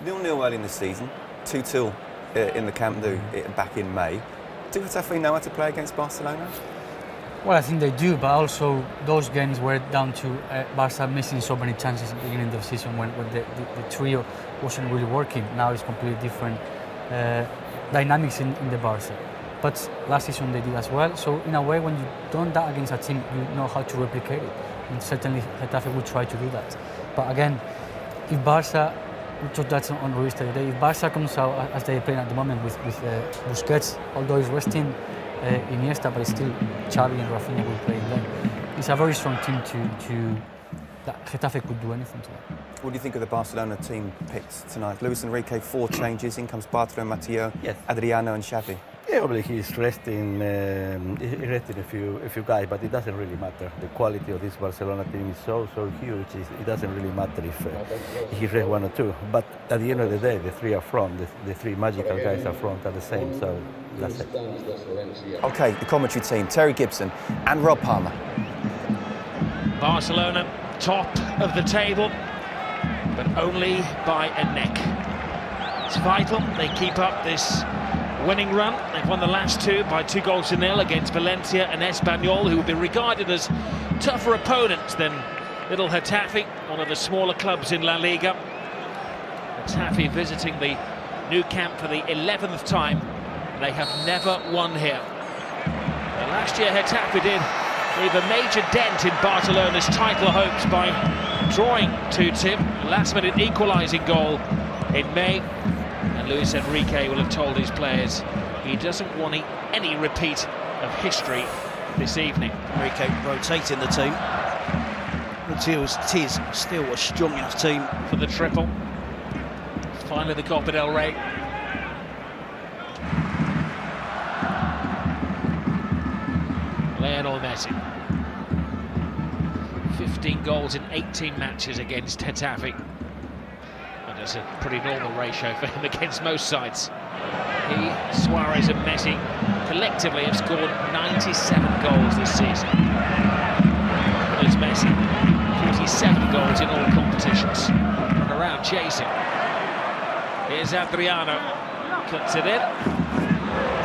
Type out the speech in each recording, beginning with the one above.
0-0 early in the season, 2-2 in the Camp Nou back in May. Do Getafe know how to play against Barcelona? Well, I think they do, but also those games were down to Barca missing so many chances at the beginning of the season when the trio wasn't really working. Now it's completely different dynamics in the Barca. But last season they did as well. So in a way, when you done that against a team, you know how to replicate it. And certainly Getafe will try to do that. But again, if Barca, we took that on Ruiz today, if Barca comes out as they're playing at the moment with Busquets, although he's resting Iniesta, but it's still Xavi and Rafinha will play there. It's a very strong team that Getafe could do anything to that. What do you think of the Barcelona team picked tonight? Luis Enrique, 4 changes. In comes Bartra and Matteo, yes. Adriano and Xavi. Yeah, obviously he's resting a few guys, but it doesn't really matter. The quality of this Barcelona team is so huge. It doesn't really matter if he rests 1 or 2. But at the end of the day, the 3 up front, the 3 magical guys up front are the same. So that's it. Okay, the commentary team: Terry Gibson and Rob Palmer. Barcelona top of the table, but only by a neck. It's vital they keep up this winning run. They've won the last 2 by 2-0 against Valencia and Espanyol, who will be regarded as tougher opponents than little Getafe, one of the smaller clubs in La Liga. Getafe visiting the new camp for the 11th time. They have never won here. Well, last year Getafe did leave a major dent in Barcelona's title hopes by drawing 2-2. Last-minute equalising goal in May. And Luis Enrique will have told his players he doesn't want any repeat of history this evening. Enrique rotating the team. It is still a strong enough team for the triple. Finally the Copa del Rey. Lionel Messi. 15 goals in 18 matches against Getafe. That's a pretty normal ratio for him against most sides. He, Suarez and Messi collectively have scored 97 goals this season. There's Messi, 47 goals in all competitions. And around chasing. Here's Adriano, cuts it in.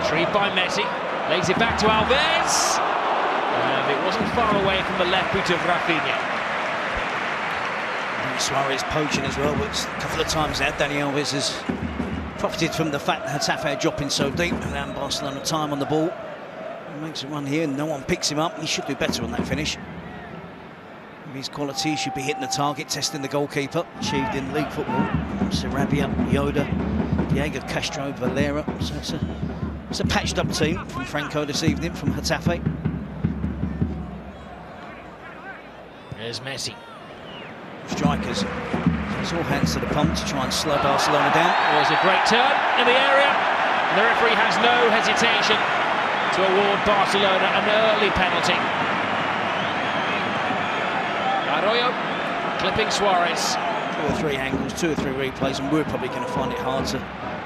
Retrieved by Messi, lays it back to Alves. And it wasn't far away from the left boot of Rafinha. Suarez poaching as well, but a couple of times now Dani Alves has profited from the fact that Getafe are dropping so deep, allowing Barcelona time on the ball. He makes a run here and no one picks him up. He should do better on that finish. With his quality, he should be hitting the target, testing the goalkeeper, achieved in league football. Sarabia, Yoda, Diego Castro, Valera. So it's a patched up team from Franco this evening from Getafe. There's Messi. Strikers, it's all hands to the pump to try and slow Barcelona down. There's a great turn in the area. The referee has no hesitation to award Barcelona an early penalty. Arroyo clipping Suarez. 2 or 3 angles, 2 or 3 replays, and we're probably going to find it hard to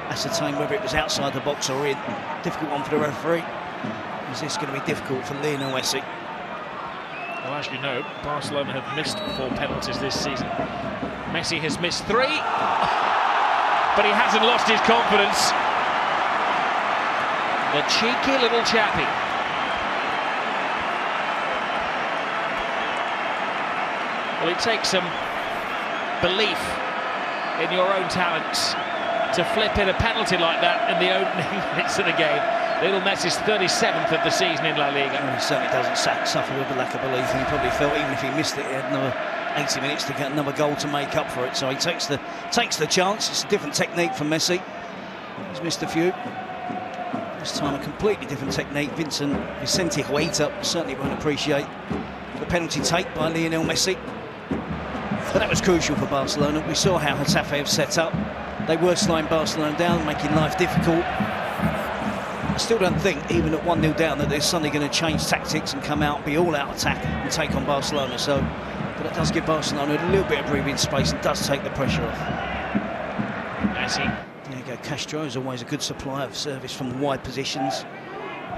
ascertain whether it was outside the box or in. Difficult one for the referee. Is this going to be difficult for Lionel Messi? Well, as you know, Barcelona have missed 4 penalties this season. Messi has missed 3, but he hasn't lost his confidence. The cheeky little chappie. Well, it takes some belief in your own talents to flip in a penalty like that in the opening minutes of the game. Lionel Messi's 37th of the season in La Liga. Well, he certainly doesn't suffer with a lack of belief, and he probably felt even if he missed it, he had another 80 minutes to get another goal to make up for it. So he takes the chance. It's a different technique from Messi. He's missed a few. This time a completely different technique. Vicente Huerta certainly won't appreciate the penalty take by Lionel Messi. But that was crucial for Barcelona. We saw how Getafe have set up. They were slowing Barcelona down, making life difficult. I still don't think, even at 1-0 down, that they're suddenly going to change tactics and come out, be all-out attack and take on Barcelona. So, but it does give Barcelona a little bit of breathing space and does take the pressure off. Messi. There you go. Castro is always a good supply of service from wide positions.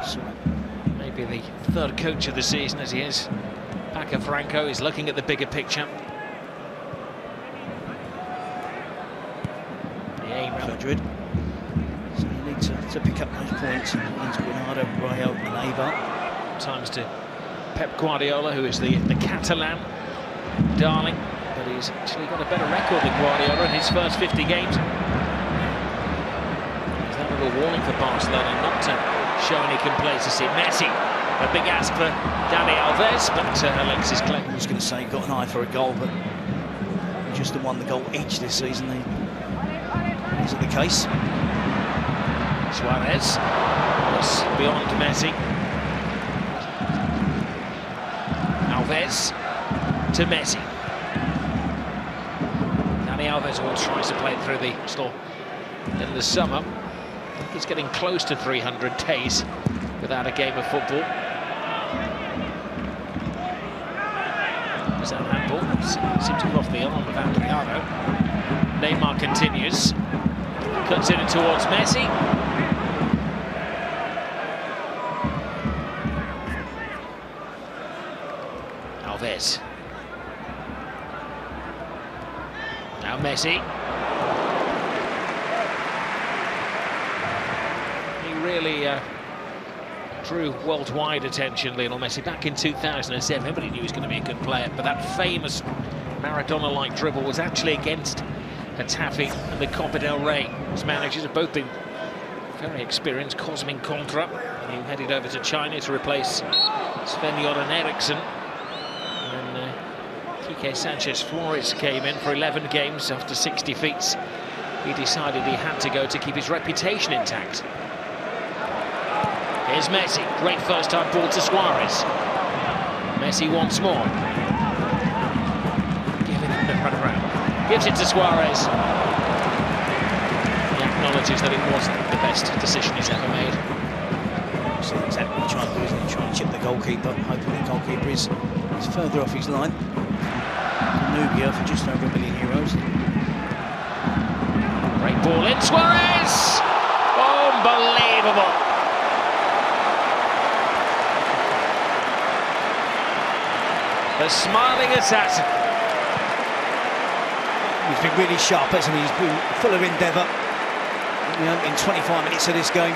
So, maybe the 3rd coach of the season as he is. Paco Franco is looking at the bigger picture. aim Real Madrid. So you need to pick up those points against Granada, Rayo and Eibar. times to Pep Guardiola, who is the Catalan darling, but he's actually got a better record than Guardiola in his first 50 games. Is that a little warning for Barcelona not to show any complacency? Messi, a big ask for Dani Alves, but Alexis Clem. I was going to say, got an eye for a goal, but just won the goal each this season. Isn't the case? Suarez was beyond Messi. Alves to Messi. Dani Alves will try to play it through the still in the summer. I think he's getting close to 300 days without a game of football. Was that handball? Seemed to go off the arm of Adriano. Neymar continues. Cuts it in towards Messi. Alves. Now Messi. He really drew worldwide attention, Lionel Messi, back in 2007. Everybody knew he was going to be a good player, but that famous Maradona-like dribble was actually against Getafe and the Copa del Rey. His managers have both been very experienced. Cosmin Contra, who headed over to China to replace Sven-Göran Eriksson. And Quique Sanchez-Flores came in for 11 games after 60 feats. He decided he had to go to keep his reputation intact. Here's Messi, great first-time ball to Suarez. Messi once more. Giving him the run around. Gives it to Suarez. He acknowledges that it wasn't the best decision he's ever made. So exactly what he's trying to do, isn't he? Trying to chip the goalkeeper, hoping the goalkeeper is further off his line. Nubia for just over €1 million. Great ball in, Suarez! Unbelievable! The smiling assassin. He's been really sharp, hasn't he? He's been full of endeavour. In 25 minutes of this game,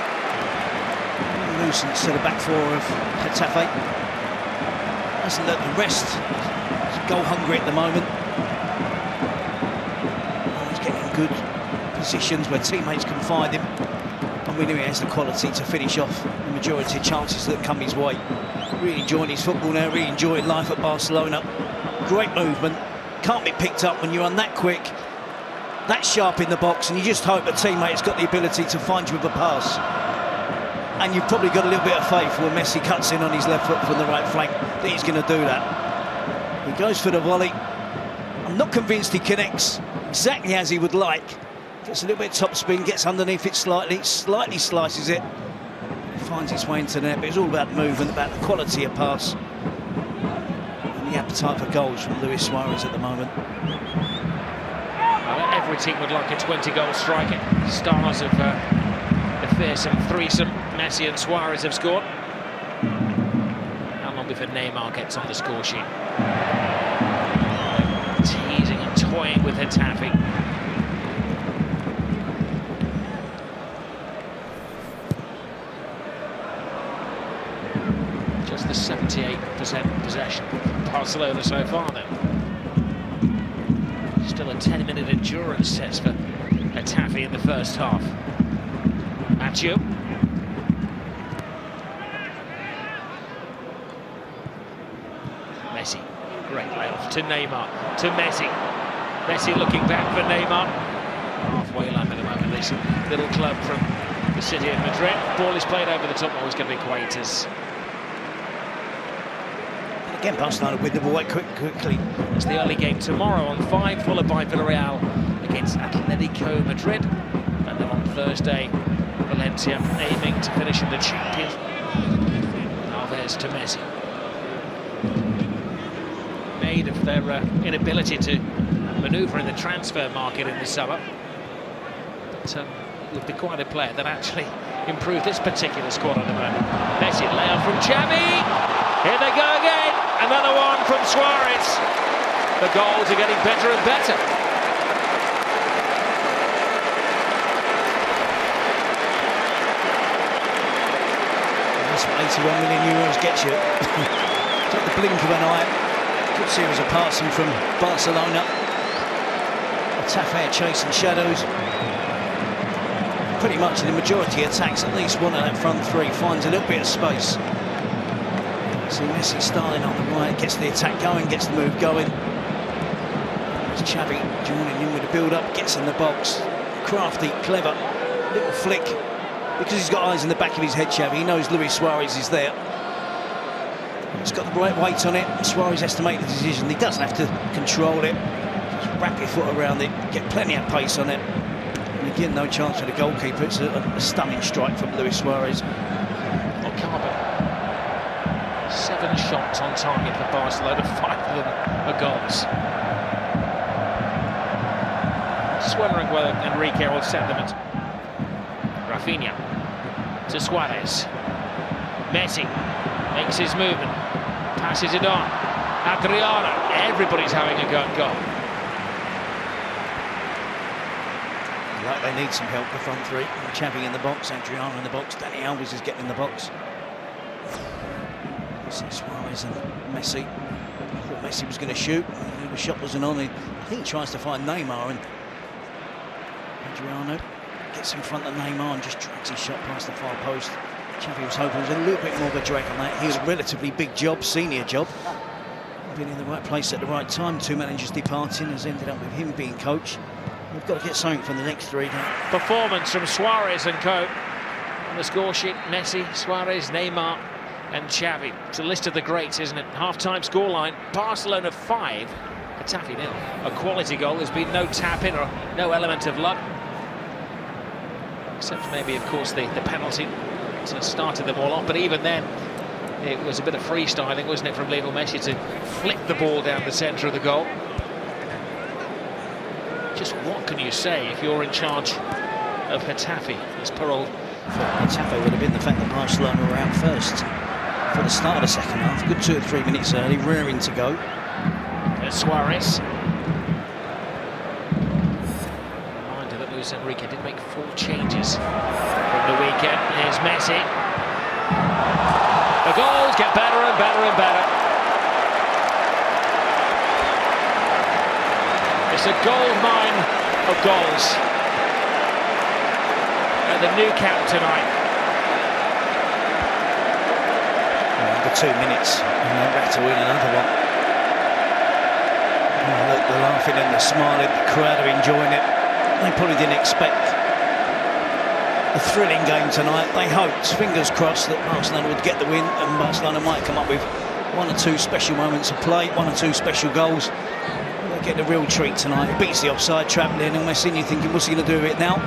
nuisance to the back four of Getafe. Hasn't let them rest. He's goal hungry at the moment. He's getting in good positions where teammates can find him. And we knew he has the quality to finish off the majority of chances that come his way. Really enjoying his football now, really enjoying life at Barcelona. Great movement. Can't be picked up when you're on that quick, that sharp in the box, and you just hope a teammate's got the ability to find you with a pass. And you've probably got a little bit of faith when Messi cuts in on his left foot from the right flank that he's going to do that. He goes for the volley. I'm not convinced he connects exactly as he would like. Gets a little bit of top spin, gets underneath it slightly slices it. Finds its way into net, but it's all about movement, about the quality of pass. And the appetite for goals from Luis Suarez at the moment. Well, every team would like a 20-goal striker. Stars of the fearsome threesome, Messi and Suarez have scored. How long before Neymar gets on the score sheet? Teasing and toying with Getafe. Just the 78% possession from Barcelona so far then. Still a 10-minute endurance test for Getafe in the first half. Mathieu. Messi, great layoff to Neymar, to Messi. Messi looking back for Neymar. Halfway line at the moment, this little club from the city of Madrid. Ball is played over the top, always going to be Quaiters. Again, Barcelona win the ball quite quickly. It's the early game tomorrow on 5, followed by Villarreal against Atletico Madrid. And then on Thursday, Valencia aiming to finish in the Champions. Alves to Messi. Made of their inability to manoeuvre in the transfer market in the summer. But it would be quite a player that actually improved this particular squad at the moment. Messi, layout from Xavi. Here they go again. Another one from Suarez. The goals are getting better and better. 21 million euros gets you. It's like the blink of an eye. Good series of passing from Barcelona. Getafe chasing shadows. Pretty much in the majority of attacks, at least one of that front three finds a little bit of space. See Messi starting on the right, gets the attack going, gets the move going. It's Xavi joining in with the build-up, gets in the box. Crafty, clever, little flick. Because he's got eyes in the back of his head, Xavi, he knows Luis Suarez is there. He's got the right weight on it. Suarez has to make the decision. He doesn't have to control it. Just wrap your foot around it, get plenty of pace on it. And again, no chance for the goalkeeper. It's a stunning strike from Luis Suarez. Carbon. 7 shots on target for Barcelona, 5 of them are goals. Just wondering whether Enrique will set them at Rafinha to Suarez. Messi makes his movement, passes it on. Adriano, everybody's having a go at goal. Like they need some help, the front three. Xavi in the box, Adriano in the box, Dani Alves is getting in the box. See Suarez and Messi. I thought Messi was going to shoot. The shot wasn't on. I think he tries to find Neymar, and Adriano gets in front of Neymar and just drags his shot past the far post. Xavi was hoping it was a little bit more of a drag on that. He was a relatively big job, senior job. Being in the right place at the right time. 2 managers departing has ended up with him being coach. We've got to get something from the next 3 now. Performance from Suarez and co. On the score sheet, Messi, Suarez, Neymar and Xavi. It's a list of the greats, isn't it? Half-time scoreline, Barcelona 5, Getafe 0. A quality goal. There's been no tap-in or no element of luck. Except maybe, of course, the penalty to started them all off. But even then, it was a bit of freestyling, wasn't it, from Lionel Messi to flick the ball down the centre of the goal. Just what can you say if you're in charge of Getafe, as Parole? Getafe would have been the fact that Barcelona were out first for the start of the second half. Good 2 or 3 minutes early, rearing to go. There's Suarez. Reminder that Luis Enrique did make 4 changes from the weekend. Here's Messi. The goals get better and better and better. It's a gold mine of goals at the new camp tonight. Under 2 minutes, and they're back to win another one. Oh, look, they're laughing and they're smiling, the crowd are enjoying it. They probably didn't expect a thrilling game tonight. They hoped, fingers crossed, that Barcelona would get the win and Barcelona might come up with 1 or 2 special moments of play, 1 or 2 special goals. They're getting a real treat tonight. He beats the offside trap, Lionel Messi, and you're thinking, what's he going to do with it now?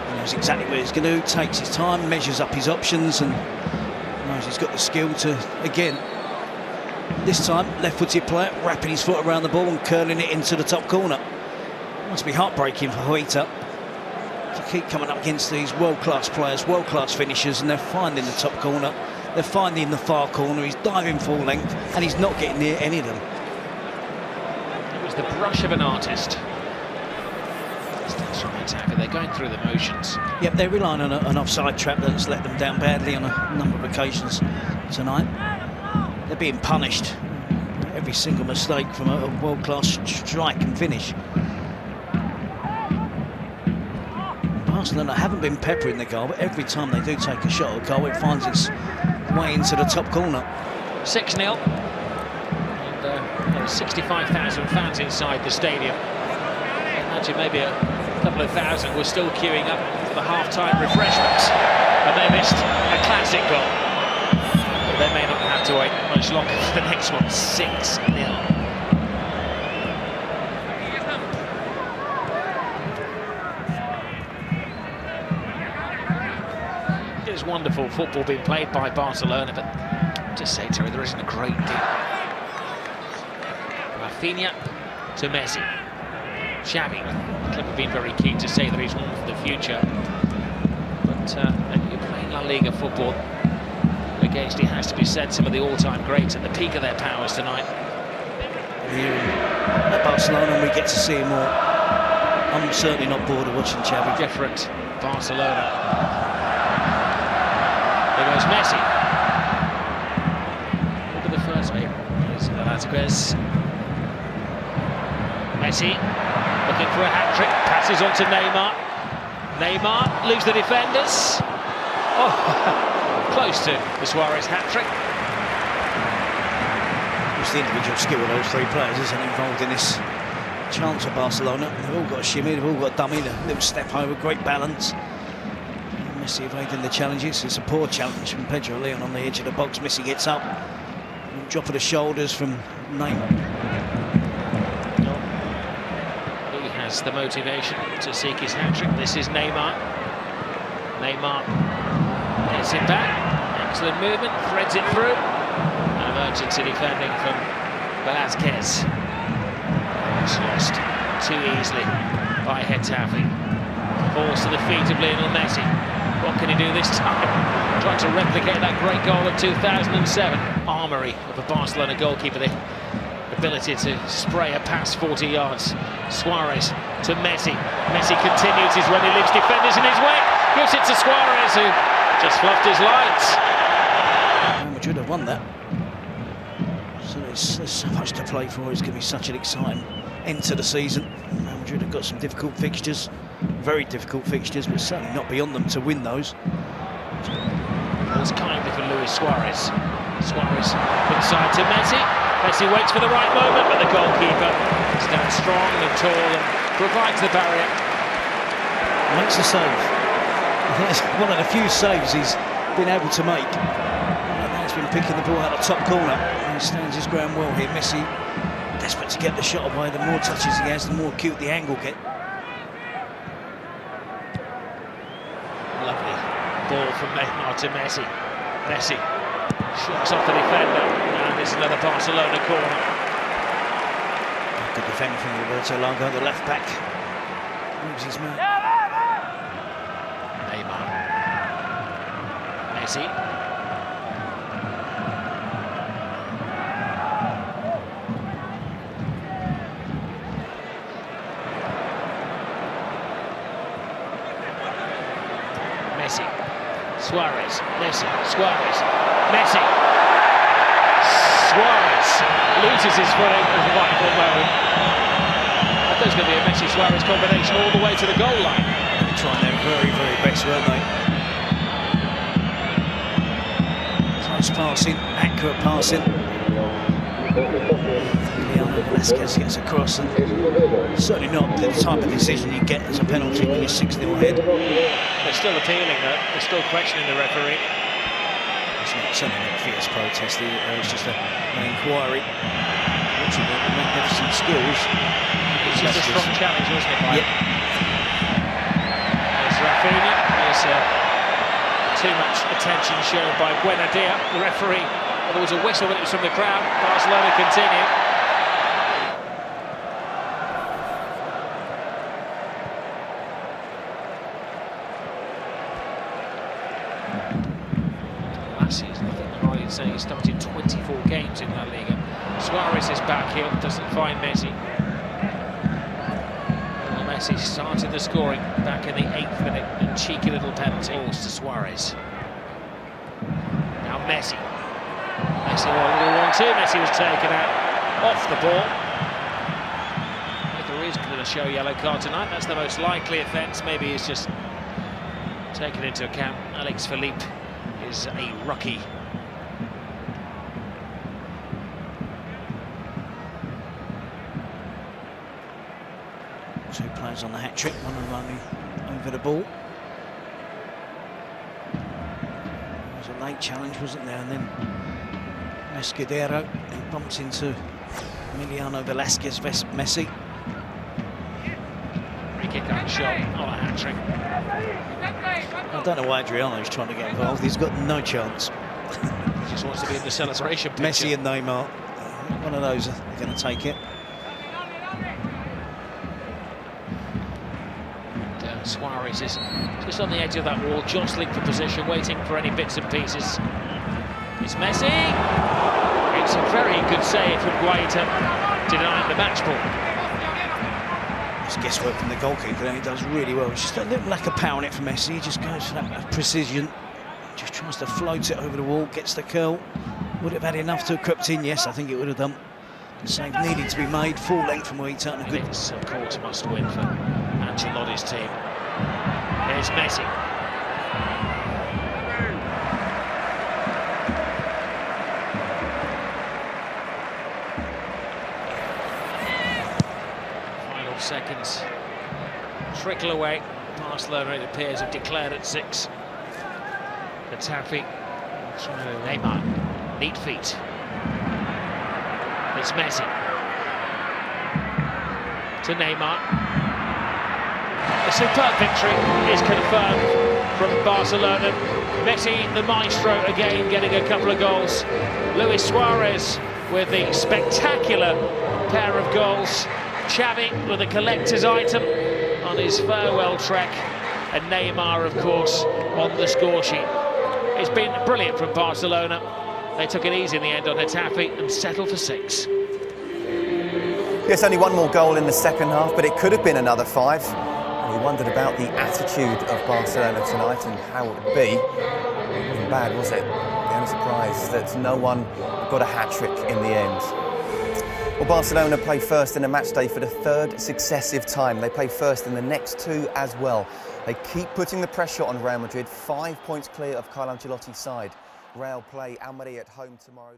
He knows exactly what he's going to do, takes his time, measures up his options, and knows he's got the skill to, again, this time, left-footed player, wrapping his foot around the ball and curling it into the top corner. Must be heartbreaking for Huita to keep coming up against these world-class players, world-class finishers, and they're finding the top corner, they're finding the far corner, he's diving full length, and he's not getting near any of them. It was the brush of an artist. That's right, Getafe, they're going through the motions. Yep, they're relying on an offside trap that's let them down badly on a number of occasions tonight. They're being punished. Every single mistake from a world-class strike and finish. Barcelona haven't been peppering the goal, but every time they do take a shot at goal, it finds its way into the top corner. 6-0. And 65,000 fans inside the stadium. I imagine maybe a couple of thousand were still queuing up for the half-time refreshments. And they missed a classic goal. But they may not have to wait much longer for the next one. 6-0. It is wonderful football being played by Barcelona, but just say, Terry, there isn't a great deal. Rafinha to Messi. Xavi, the club have been very keen to say that he's one for the future. But you're playing La Liga football against, it has to be said, some of the all-time greats at the peak of their powers tonight. Here at Barcelona, and we get to see more. I'm certainly not bored of watching Xavi. Different Barcelona. There goes Messi. Look at the first mate. There's Masterclass. Messi looking for a hat-trick. Passes on to Neymar. Neymar leaves the defenders. Oh, close to the Suarez hat-trick. It's the individual skill of those three players isn't involved in this chance of Barcelona. They've all got a shimmy, they've all got a dummy, a little step over, great balance. Messi evading the challenges. It's a poor challenge from Pedro Leon on the edge of the box. Messi gets up. Drop of the shoulders from Neymar. He has the motivation to seek his hat-trick. This is Neymar. Neymar gets it back. Excellent movement, threads it through. Emergency defending from Velázquez. It's lost too easily by Getafe. Falls to the feet of Lionel Messi. What can he do this time? Trying to replicate that great goal of 2007. Armoury of a Barcelona goalkeeper. The ability to spray a pass 40 yards. Suarez to Messi. Messi continues his run. He leaves defenders in his way. Gives it to Suarez, who just fluffed his lines. Real Madrid have won that. So there's so much to play for. It's going to be such an exciting end to the season. Real Madrid have got some difficult fixtures, very difficult fixtures, but certainly not beyond them to win those. It's kindly for Luis Suarez. Suarez inside to Messi. Messi waits for the right moment, but the goalkeeper stands strong and tall and provides the barrier. Makes a save. That's one of the few saves he's been able to make. He's been picking the ball out of the top corner. He stands his ground well here. Messi desperate to get the shot away. The more touches he has, the more acute the angle gets. Lovely ball from Neymar to Messi. Messi shoots off the defender, and it's another Barcelona corner. Good defending from Roberto Largo, the left back. Moves his man. Neymar. Messi. Messi. Suarez. Messi. Suarez. Messi. Suarez loses his footing at the vital moment. I thought it was going to be a Messi-Suarez combination all the way to the goal line. They're trying their very, very best, weren't they? Close passing, accurate passing. Lionel Velázquez gets across, and certainly not the type of decision you get as a penalty when you're 6-0 ahead. They're still appealing though, they're still questioning the referee. It's not certainly not a fierce protest, it's just an inquiry. Watching the magnificent skills. It's just a strong challenge, wasn't it, Mike? Yep. There's Raheem. There's too much attention shown by Buenadia, the referee. Well, there was a whistle, but it was from the crowd. Barcelona continue. Messi is nothing right in saying he started 24 games in La Liga. Suarez is back here, doesn't find Messi. Well, Messi started the scoring back in the 8th minute, a cheeky little penalty. Balls to Suarez. Now Messi. Messi won a little 1-2. Messi was taken out off the ball. If there is going to show a yellow card tonight, that's the most likely offence. Maybe he's just taken into account. Alex Felipe is a rookie. Two players on the hat-trick, one of them only over the ball. There was a late challenge, wasn't there? And then Escudero, he bumps into Emiliano Velázquez, Messi. Free kick and shot, not a hat-trick. I don't know why Adriano's trying to get involved. He's got no chance. He just wants to be in the celebration picture. Messi and Neymar, one of those are going to take it. Suarez is just on the edge of that wall, jostling for position, waiting for any bits and pieces. It's Messi. It's a very good save from Guaita, denying the match ball. It's guesswork from the goalkeeper, and he does really well. It's just a little lack of power in it for Messi. He just goes for that precision. Just tries to float it over the wall, gets the curl. Would it have had enough to have crept in? Yes, I think it would have done. The save needed to be made, full length from where he taken a good... It's of course must win for Ancelotti's team. Here's Messi. Final seconds trickle away. Barcelona, it appears, have declared at 6. Getafe. Neymar, neat feet. It's Messi. To Neymar. A superb victory is confirmed from Barcelona. Messi, the maestro, again getting a couple of goals. Luis Suarez with the spectacular pair of goals. Xavi with a collector's item on his farewell trek. And Neymar, of course, on the score sheet. It's been brilliant from Barcelona. They took it easy in the end on Getafe and settled for 6. Yes, only one more goal in the second half, but it could have been another 5. We wondered about the attitude of Barcelona tonight and how it would be. It wasn't bad, was it? The only surprise that no one got a hat-trick in the end. Well, Barcelona play first in a match day for the 3rd successive time. They play first in the next 2 as well. They keep putting the pressure on Real Madrid, 5 points clear of Carlo Ancelotti's side. Real play Almeria at home tomorrow.